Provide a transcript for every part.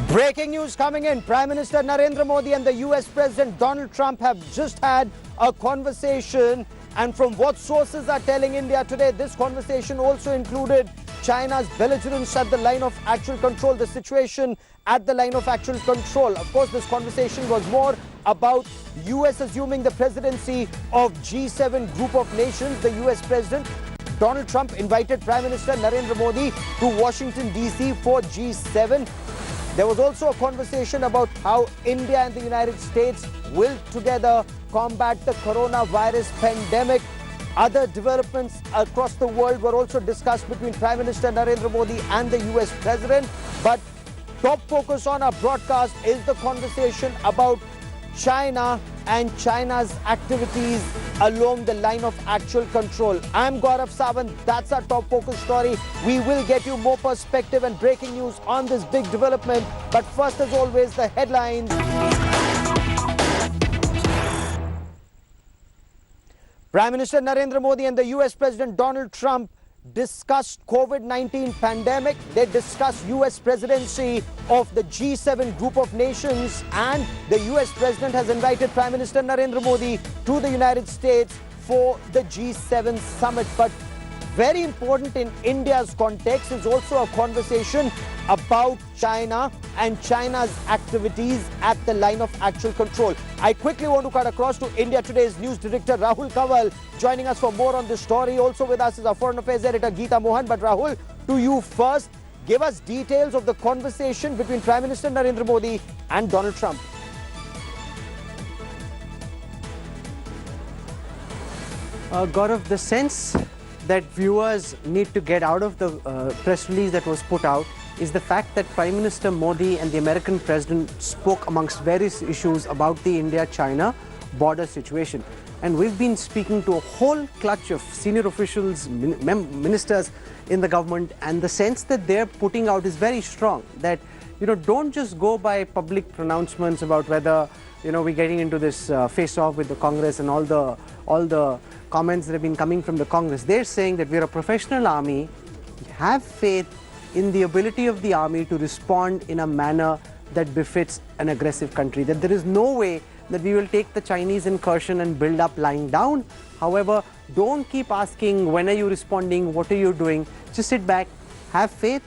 Breaking news coming in. Prime Minister Narendra Modi and the US President Donald Trump have just had a conversation. And from what sources are telling India today, this conversation also included China's belligerence at the line of actual control, the situation at the line of actual control. Of course, this conversation was more about US assuming the presidency of G7 group of nations. The US President Donald Trump invited Prime Minister Narendra Modi to Washington, D.C. for G7. There was also a conversation about how India and the United States will together combat the coronavirus pandemic. Other developments across the world were also discussed between Prime Minister Narendra Modi and the US President. But top focus on our broadcast is the conversation about China and China's activities along the line of actual control. I'm Gaurav Sawant. That's our top focus story. We will get you more perspective and breaking news on this big development. But first, as always, the headlines. Prime Minister Narendra Modi and the US President Donald Trump discussed COVID-19 pandemic. They discussed US presidency of the G7 group of nations, and the US President has invited Prime Minister Narendra Modi to the United States for the G7 summit. But very important in India's context is also a conversation about China and China's activities at the line of actual control. I quickly want to cut across to India Today's news director Rahul Kanwal, joining us for more on this story. Also with us is our foreign affairs editor Geeta Mohan. But Rahul, to you first, give us details of the conversation between Prime Minister Narendra Modi and Donald Trump. Gaurav, the sense that viewers need to get out of the press release that was put out is the fact that Prime Minister Modi and the American President spoke amongst various issues about the India-China border situation. And we've been speaking to a whole clutch of senior officials, ministers in the government, and the sense that they're putting out is very strong. That, don't just go by public pronouncements about whether, we're getting into this face-off with the Congress and all the comments that have been coming from the Congress. They're saying that we're a professional army, have faith in the ability of the army to respond in a manner that befits an aggressive country, that there is no way that we will take the Chinese incursion and build up lying down. However, don't keep asking, when are you responding, what are you doing? Just sit back, have faith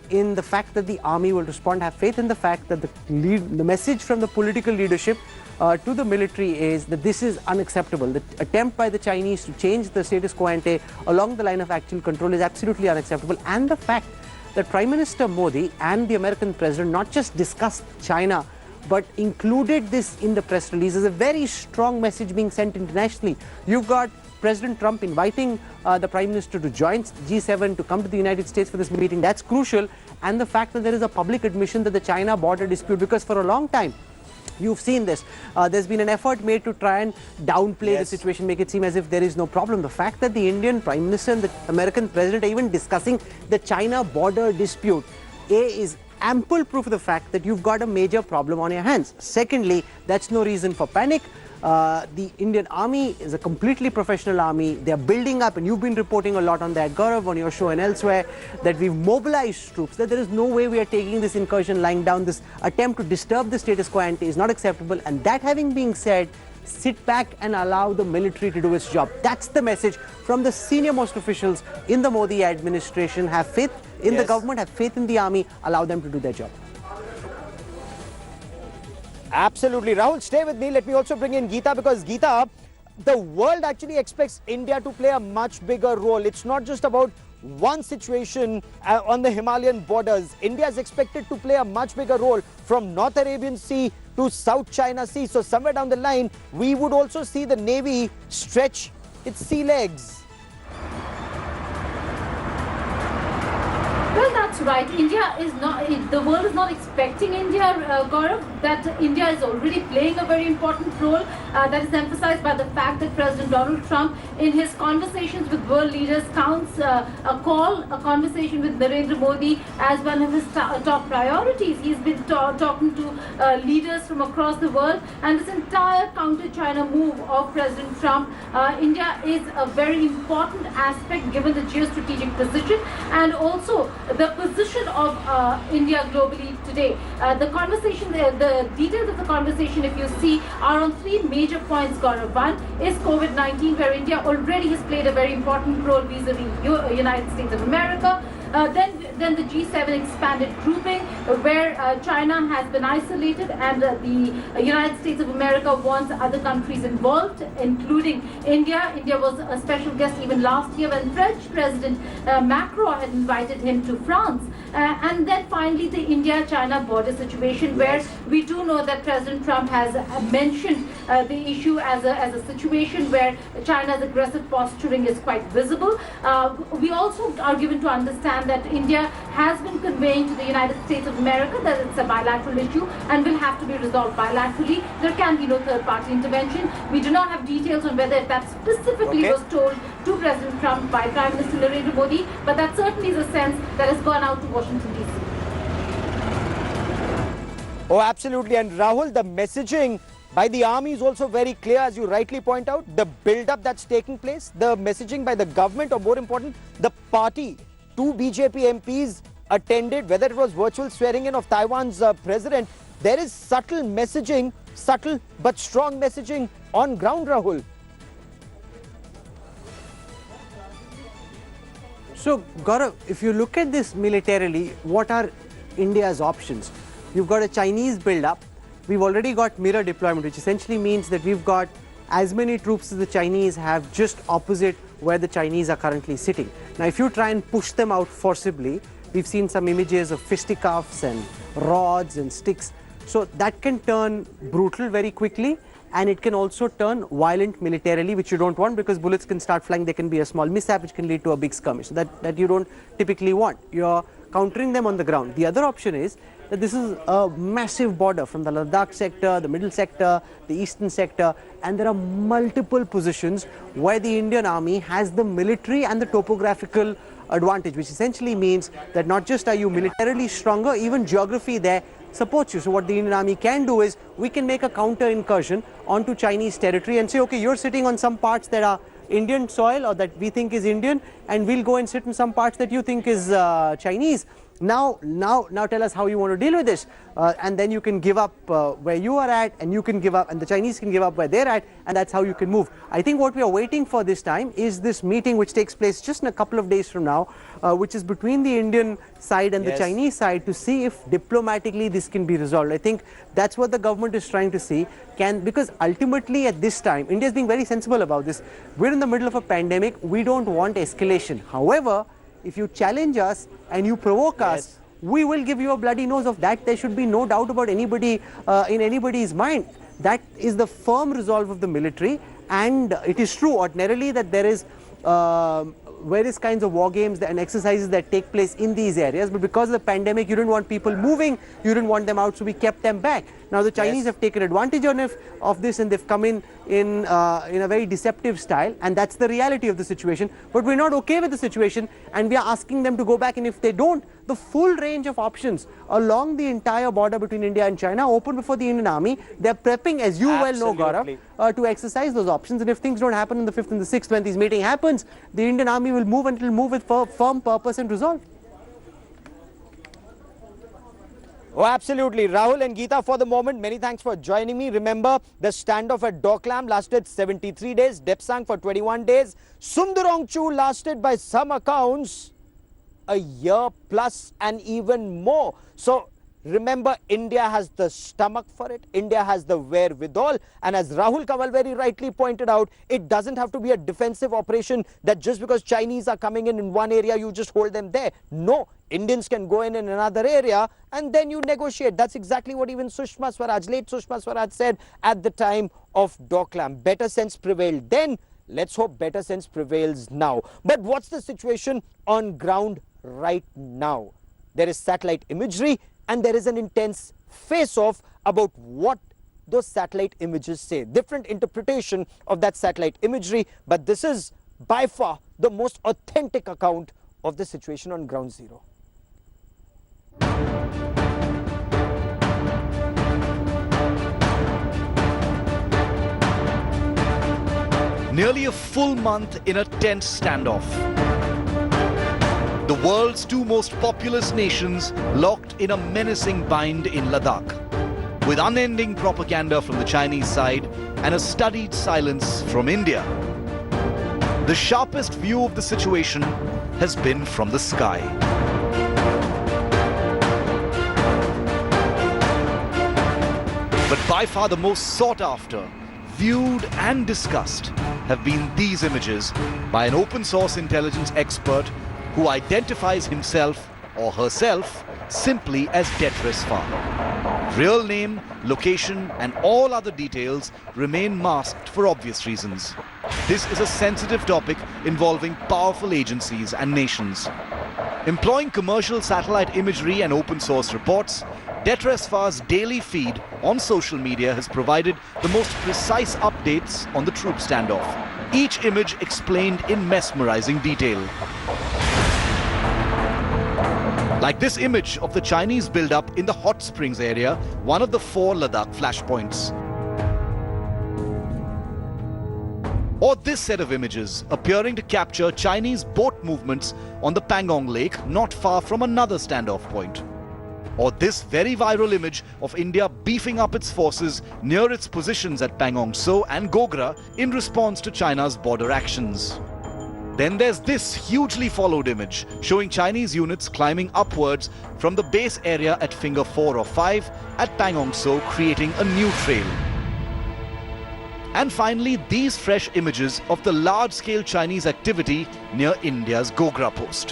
in the fact that the army will respond, have faith in the fact that the message from the political leadership to the military is that this is unacceptable. The attempt by the Chinese to change the status quo ante along the line of actual control is absolutely unacceptable. And the fact that Prime Minister Modi and the American President not just discussed China, but included this in the press release is a very strong message being sent internationally. You've got President Trump inviting the Prime Minister to join G7 to come to the United States for this meeting. That's crucial. And the fact that there is a public admission that the China border dispute, because for a long time, you've seen this. There's been an effort made to try and downplay the situation, make it seem as if there is no problem. The fact that the Indian Prime Minister and the American President are even discussing the China border dispute, is ample proof of the fact that you've got a major problem on your hands. Secondly, that's no reason for panic. The Indian Army is a completely professional army. They're building up, and you've been reporting a lot on that, Gaurav, on your show and elsewhere, that we've mobilized troops, that there is no way we are taking this incursion lying down. This attempt to disturb the status quo ante is not acceptable. And that having been said, sit back and allow the military to do its job. That's the message from the senior most officials in the Modi administration. Have faith in the government, have faith in the army, allow them to do their job. Absolutely. Rahul, stay with me. Let me also bring in Geeta, because Geeta, the world actually expects India to play a much bigger role. It's not just about one situation on the Himalayan borders. India is expected to play a much bigger role from North Arabian Sea to South China Sea. So somewhere down the line, we would also see the Navy stretch its sea legs. Well, that's right. India is not, the world is not expecting India, Gaurav, that India is already playing a very important role. That is emphasized by the fact that President Donald Trump, in his conversations with world leaders, counts a conversation with Narendra Modi as one of his top priorities. He's been talking to leaders from across the world, and this entire counter-China move of President Trump, India is a very important aspect given the geostrategic position, and also the position of India globally today. The conversation, the details of the conversation, if you see, are on three major points, Gaurav. One is COVID-19, where India already has played a very important role vis-a-vis United States of America. Then the G-7 expanded grouping, where China has been isolated, and the United States of America wants other countries involved, including India. India was a special guest even last year when French President Macron had invited him to France. And then finally the India-China border situation, where we do know that President Trump has mentioned the issue as a situation where China's aggressive posturing is quite visible. We also are given to understand that India has been conveying to the United States of America that it's a bilateral issue and will have to be resolved bilaterally. There can be no third-party intervention. We do not have details on whether that specifically was told to President Trump by Prime Minister Narendra Modi, but that certainly is a sense that has gone out to Washington, D.C. Oh, absolutely. And Rahul, the messaging by the army is also very clear, as you rightly point out. The build-up that's taking place, the messaging by the government, or more important, the party. Two BJP MPs attended, whether it was virtual swearing-in of Taiwan's president. There is subtle messaging, subtle but strong messaging on ground, Rahul. So, Gaurav, if you look at this militarily, what are India's options? You've got a Chinese build-up. We've already got mirror deployment, which essentially means that we've got as many troops as the Chinese have just opposite where the Chinese are currently sitting. Now, if you try and push them out forcibly, we've seen some images of fisticuffs and rods and sticks. So that can turn brutal very quickly, and it can also turn violent militarily, which you don't want, because bullets can start flying. There can be a small mishap which can lead to a big skirmish. So that you don't typically want. You're countering them on the ground. The other option is that this is a massive border from the Ladakh sector, the middle sector, the eastern sector, and there are multiple positions where the Indian army has the military and the topographical advantage, which essentially means that not just are you militarily stronger, even geography there supports you. So what the Indian army can do is, we can make a counter incursion onto Chinese territory and say, okay, you're sitting on some parts that are Indian soil or that we think is Indian, and we'll go and sit in some parts that you think is Chinese. Now tell us how you want to deal with this, and then you can give up where you are at, and you can give up, and the Chinese can give up where they're at, and that's how you can move. I think what we are waiting for this time is this meeting, which takes place just in a couple of days from now, which is between the Indian side and the Chinese side, to see if diplomatically this can be resolved. I think that's what the government is trying to see, because ultimately at this time, India is being very sensible about this. We're in the middle of a pandemic. We don't want escalation. However, if you challenge us and you provoke us, we will give you a bloody nose of that. There should be no doubt about anybody in anybody's mind. That is the firm resolve of the military, and it is true ordinarily that there is various kinds of war games and exercises that take place in these areas, but because of the pandemic, you didn't want people moving, you didn't want them out, so we kept them back. Now the Chinese have taken advantage of this, and they've come in a very deceptive style, and that's the reality of the situation. But we're not okay with the situation, and we are asking them to go back, and if they don't, the full range of options along the entire border between India and China open before the Indian army. They're prepping, as you well know, Gaurav, to exercise those options, and if things don't happen on the 5th and the 6th when this meeting happens, the Indian army will move, and it will move with firm purpose and resolve. Oh, absolutely. Rahul and Geeta, for the moment, many thanks for joining me. Remember, the standoff at Doklam lasted 73 days, Depsang for 21 days. Sundarongchu lasted, by some accounts, a year plus and even more. So remember, India has the stomach for it. India has the wherewithal. And as Rahul Kanwal very rightly pointed out, it doesn't have to be a defensive operation that just because Chinese are coming in one area, you just hold them there. No, Indians can go in another area and then you negotiate. That's exactly what even Sushma Swaraj, late Sushma Swaraj, said at the time of Doklam. Better sense prevailed then. Let's hope better sense prevails now. But what's the situation on ground right now? There is satellite imagery, and there is an intense face-off about what those satellite images say. Different interpretation of that satellite imagery, but this is by far the most authentic account of the situation on ground zero. Nearly a full month in a tense standoff. The world's two most populous nations locked in a menacing bind in Ladakh, with unending propaganda from the Chinese side and a studied silence from India. The sharpest view of the situation has been from the sky. But by far the most sought after, viewed and discussed have been these images by an open source intelligence expert who identifies himself or herself simply as Detres Far. Real name, location and all other details remain masked for obvious reasons. This is a sensitive topic involving powerful agencies and nations. Employing commercial satellite imagery and open source reports, Detres Far's daily feed on social media has provided the most precise updates on the troop standoff. Each image explained in mesmerizing detail. Like this image of the Chinese build-up in the hot springs area, one of the 4 Ladakh flashpoints. Or this set of images appearing to capture Chinese boat movements on the Pangong Lake not far from another standoff point. Or this very viral image of India beefing up its forces near its positions at Pangong So and Gogra in response to China's border actions. Then there's this hugely followed image showing Chinese units climbing upwards from the base area at Finger 4 or 5 at Pangong So, creating a new trail. And finally, these fresh images of the large-scale Chinese activity near India's Gogra post.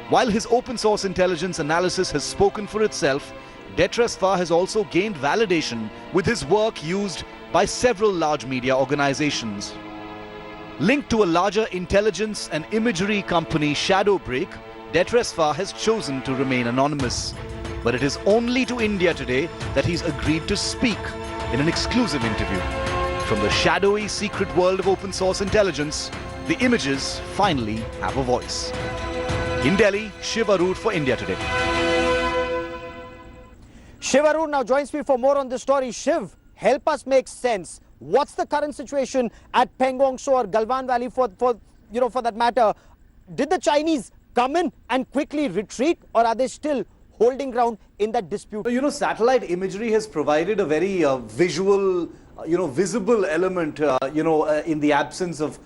While his open source intelligence analysis has spoken for itself, Detres Far has also gained validation with his work used by several large media organizations. Linked to a larger intelligence and imagery company, Shadowbreak, Detres Far has chosen to remain anonymous. But it is only to India today that he's agreed to speak in an exclusive interview. From the shadowy secret world of open source intelligence, the images finally have a voice. In Delhi, Shiv Arur for India Today. Shiv Arur now joins me for more on this story. Shiv, help us make sense. What's the current situation at Pangong So or Galwan Valley for that matter? Did the Chinese come in and quickly retreat, or are they still holding ground in that dispute? Satellite imagery has provided a very visual, visible element, in the absence of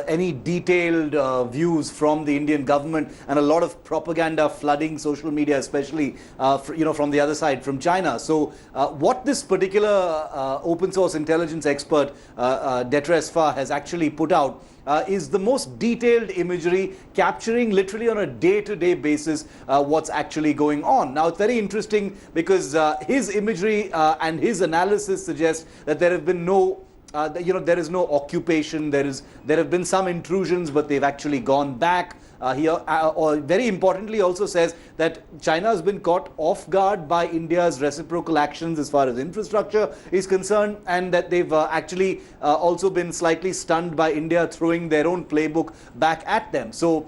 any detailed views from the Indian government, and a lot of propaganda flooding social media, especially, from the other side, from China. So what this particular open source intelligence expert, Detres Far, has actually put out is the most detailed imagery capturing literally on a day-to-day basis what's actually going on. Now, it's very interesting because his imagery and his analysis suggests that there have been no there is no occupation. There have been some intrusions, but they've actually gone back. Or very importantly, also says that China has been caught off guard by India's reciprocal actions as far as infrastructure is concerned, and that they've actually also been slightly stunned by India throwing their own playbook back at them. So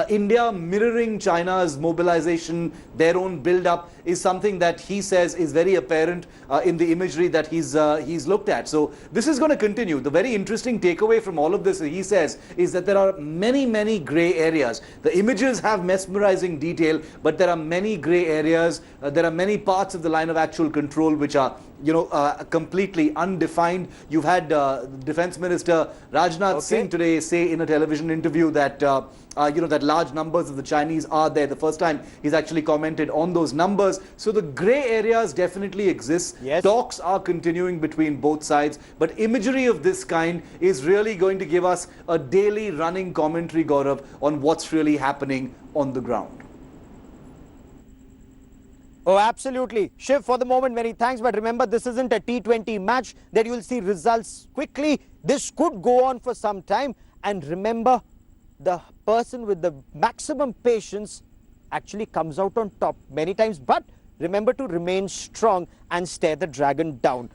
India mirroring China's mobilization, their own build-up, is something that he says is very apparent in the imagery that he's looked at. So this is going to continue. The very interesting takeaway from all of this, he says, is that there are many, many gray areas. The images have mesmerizing detail, but there are many gray areas. There are many parts of the line of actual control which are completely undefined. You've had Defense Minister Rajnath Singh today say in a television interview that that large numbers of the Chinese are there. The first time he's actually commented on those numbers. So the gray areas definitely exist. Yes. Talks are continuing between both sides, but imagery of this kind is really going to give us a daily running commentary, Gaurav, on what's really happening on the ground. Oh, absolutely. Shiv, for the moment, many thanks. But remember, this isn't a T20 match that you'll see results quickly. This could go on for some time. And remember, the person with the maximum patience actually comes out on top many times. But remember to remain strong and stare the dragon down.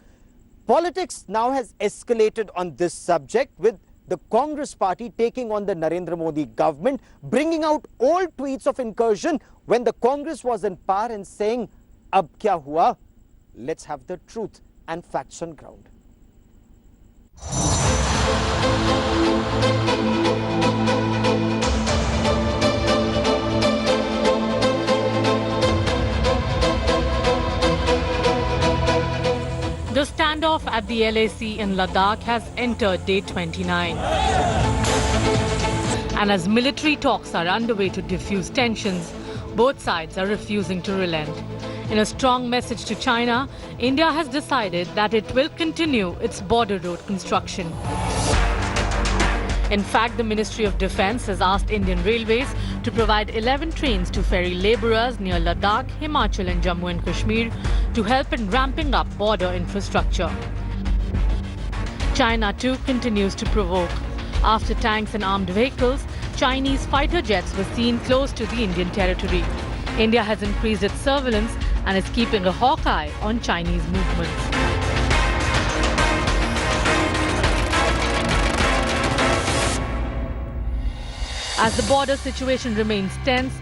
Politics now has escalated on this subject, with the Congress party taking on the Narendra Modi government, bringing out old tweets of incursion when the Congress was in power and saying, "Ab kya hua? Let's have the truth and facts on ground." at the LAC in Ladakh has entered day 29. And as military talks are underway to diffuse tensions, both sides are refusing to relent. In a strong message to China, India has decided that it will continue its border road construction. In fact, the Ministry of Defence has asked Indian Railways to provide 11 trains to ferry labourers near Ladakh, Himachal and Jammu and Kashmir to help in ramping up border infrastructure. China too continues to provoke. After tanks and armed vehicles, Chinese fighter jets were seen close to the Indian territory. India has increased its surveillance and is keeping a hawk eye on Chinese movements. As the border situation remains tense,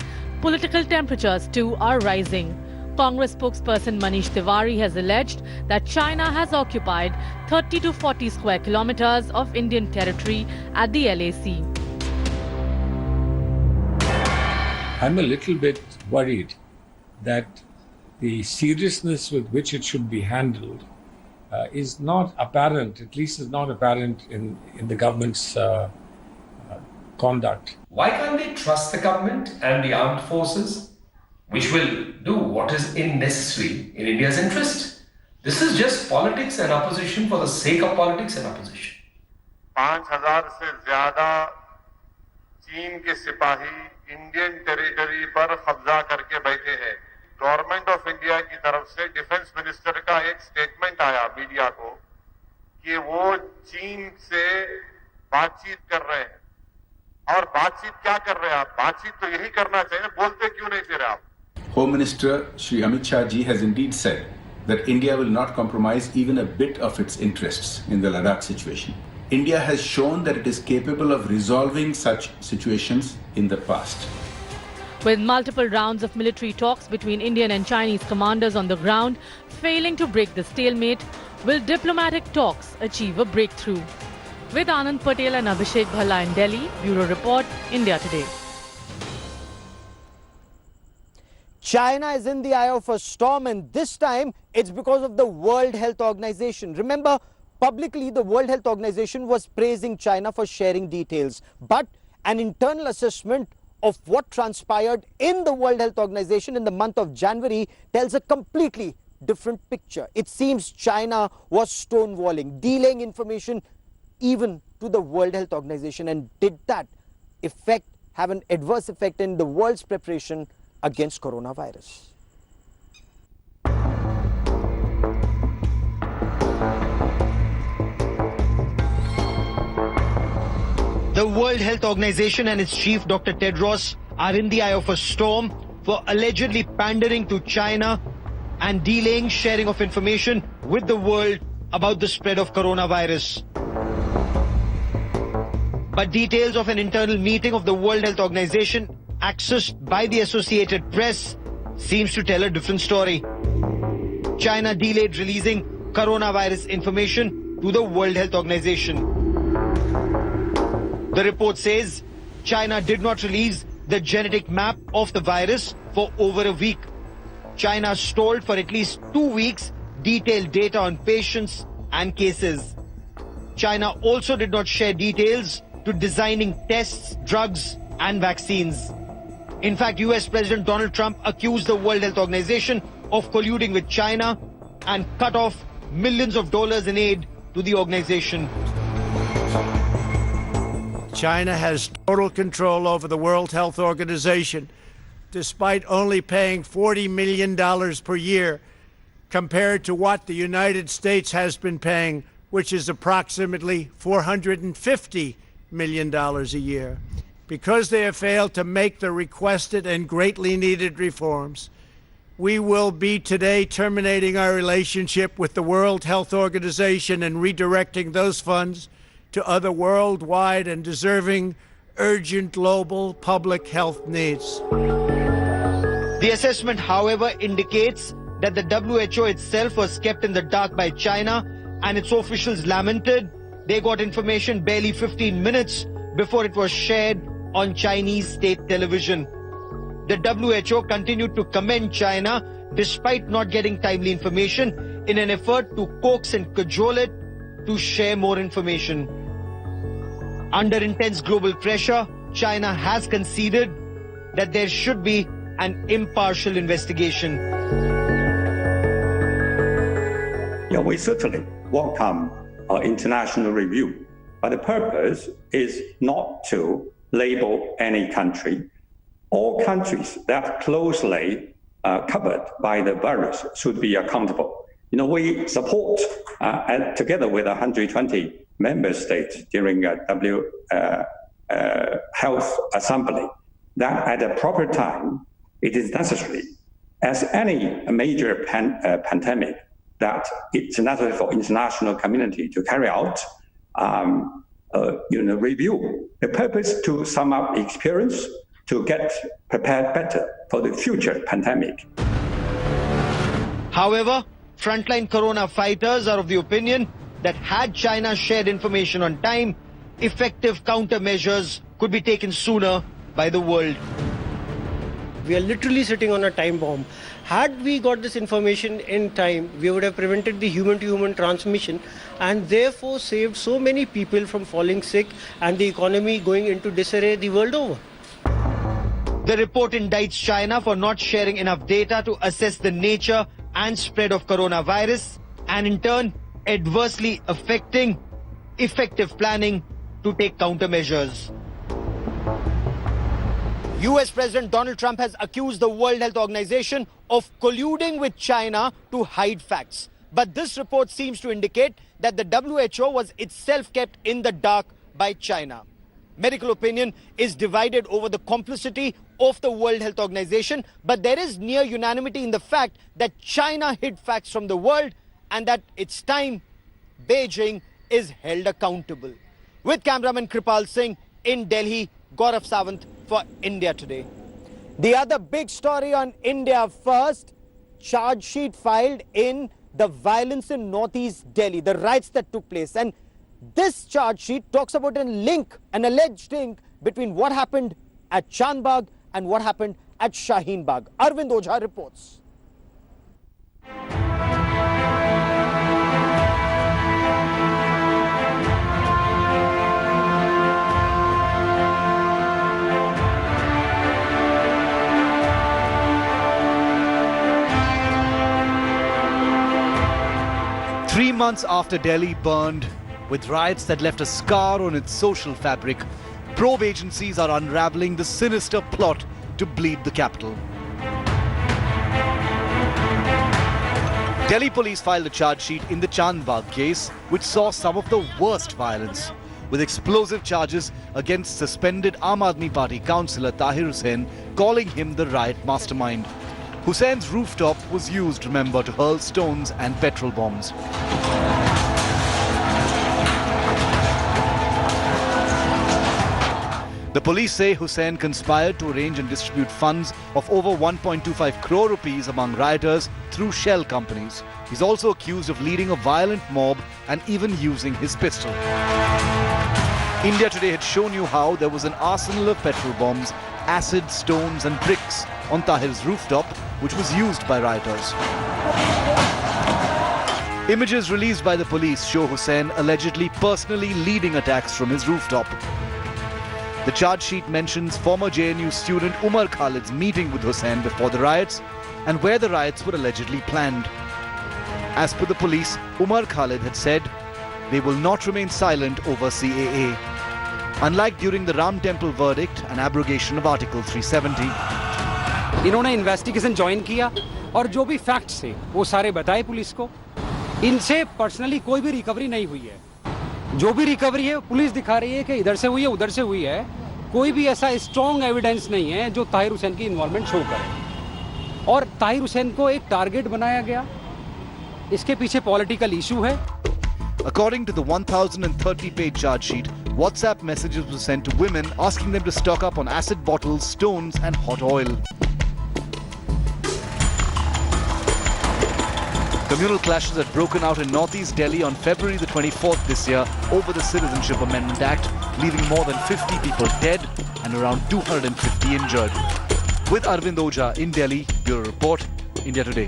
political temperatures too are rising. Congress spokesperson Manish Tiwari has alleged that China has occupied 30 to 40 square kilometers of Indian territory at the LAC. I'm a little bit worried that the seriousness with which it should be handled is not apparent, at least is not apparent in the government's conduct. Why can't they trust the government and the armed forces, which will do what is necessary in India's interest? This is just politics and opposition for the sake of politics and opposition. 5,000 से ज़्यादा चीन के सिपाही Indian territory पर कब्जा करके बैठे हैं। गवर्नमेंट ऑफ इंडिया की तरफ से डिफेंस मिनिस्टर का एक स्टेटमेंट आया मीडिया को कि वो चीन से बातचीत कर रहे हैं। और बातचीत क्या कर रहे हैं आप? बातचीत तो यही करना चाहिए, बोलते क्यों नहीं फिर आप? Home Minister Shri Amit Shah ji has indeed said that India will not compromise even a bit of its interests in the Ladakh situation. India has shown that it is capable of resolving such situations in the past. With multiple rounds of military talks between Indian and Chinese commanders on the ground failing to break the stalemate, will diplomatic talks achieve a breakthrough? With Anand Patel and Abhishek Bhalla in Delhi, Bureau Report, India Today. China is in the eye of a storm, and this time it's because of the World Health Organization. Remember, publicly the World Health Organization was praising China for sharing details. But an internal assessment of what transpired in the World Health Organization in the month of January tells a completely different picture. It seems China was stonewalling, delaying information even to the World Health Organization. And did that have an adverse effect in the world's preparation against coronavirus? The World Health Organization and its chief, Dr. Tedros, are in the eye of a storm for allegedly pandering to China and delaying sharing of information with the world about the spread of coronavirus. But details of an internal meeting of the World Health Organization accessed by the Associated Press seems to tell a different story. China delayed releasing coronavirus information to the World Health Organization. The report says China did not release the genetic map of the virus for over a week. China stalled for at least 2 weeks detailed data on patients and cases. China also did not share details to designing tests, drugs and vaccines. In fact, US President Donald Trump accused the World Health Organization of colluding with China and cut off millions of dollars in aid to the organization. China has total control over the World Health Organization, despite only paying $40 million per year compared to what the United States has been paying, which is approximately $450 million a year. Because they have failed to make the requested and greatly needed reforms, we will be today terminating our relationship with the World Health Organization and redirecting those funds to other worldwide and deserving urgent global public health needs. The assessment, however, indicates that the WHO itself was kept in the dark by China, and its officials lamented they got information barely 15 minutes before it was shared on Chinese state television. The WHO continued to commend China despite not getting timely information, in an effort to coax and cajole it to share more information. Under intense global pressure, China has conceded that there should be an impartial investigation. Yeah, we certainly welcome international review, but the purpose is not to label any country. All countries that are closely covered by the virus should be accountable. We support, together with 120 member states during a Health Assembly, that at a proper time, it is necessary, as any major pandemic, that it's necessary for international community to carry out review. The purpose to sum up experience, to get prepared better for the future pandemic. However, frontline corona fighters are of the opinion that had China shared information on time, effective countermeasures could be taken sooner by the world. We are literally sitting on a time bomb. Had we got this information in time, we would have prevented the human-to-human transmission and therefore saved so many people from falling sick and the economy going into disarray the world over. The report indicts China for not sharing enough data to assess the nature and spread of coronavirus and in turn adversely affecting effective planning to take countermeasures. US President Donald Trump has accused the World Health Organization of colluding with China to hide facts. But this report seems to indicate that the WHO was itself kept in the dark by China. Medical opinion is divided over the complicity of the World Health Organization, but there is near unanimity in the fact that China hid facts from the world and that it's time Beijing is held accountable. With cameraman Kripal Singh in Delhi, Gaurav Sawant for India Today. The other big story on India first, charge sheet filed in the violence in northeast Delhi, the riots that took place. And this charge sheet talks about a link, an alleged link between what happened at Chandbagh and what happened at Shaheen Bagh. Arvind Ojha reports. 3 months after Delhi burned, with riots that left a scar on its social fabric, probe agencies are unraveling the sinister plot to bleed the capital. Delhi police filed a charge sheet in the Chandbagh case, which saw some of the worst violence, with explosive charges against suspended Aam Aadmi Party councillor Tahir Hussain, calling him the riot mastermind. Hussein's rooftop was used, remember, to hurl stones and petrol bombs. The police say Hussain conspired to arrange and distribute funds of over 1.25 crore rupees among rioters through shell companies. He's also accused of leading a violent mob and even using his pistol. India Today had shown you how there was an arsenal of petrol bombs, acid, stones and bricks on Tahir's rooftop, which was used by rioters. Images released by the police show Hussain allegedly personally leading attacks from his rooftop. The charge sheet mentions former JNU student Umar Khalid's meeting with Hussain before the riots and where the riots were allegedly planned. As per the police, Umar Khalid had said they will not remain silent over CAA. Unlike during the Ram Temple verdict and abrogation of Article 370, इन्होंने investigation join किया और जो भी facts थे वो सारे बताए police को। इनसे पर्सनली कोई भी रिकवरी नहीं हुई है। जो भी रिकवरी है पुलिस दिखा रही है कि इधर से हुई है उधर से हुई है। कोई भी ऐसा स्ट्रॉन्ग एविडेंस नहीं है जो ताहिर हुसैन की इन्वॉल्वमेंट शो करे। और ताहिर हुसैन को एक टारगेट बनाया गया। इसके पीछे पॉलिटिकल इशू है। According to the 1030-page charge sheet, WhatsApp messages were sent to women asking them to stock up on acid bottles, stones and hot oil. Communal clashes had broken out in northeast Delhi on February the 24th this year over the Citizenship Amendment Act, leaving more than 50 people dead and around 250 injured. With Arvind Ojha in Delhi, Bureau Report, India Today.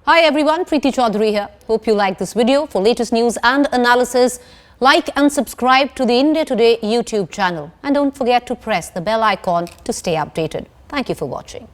Hi everyone, Preeti Chaudhary here. Hope you like this video. For latest news and analysis, like and subscribe to the India Today YouTube channel. And don't forget to press the bell icon to stay updated. Thank you for watching.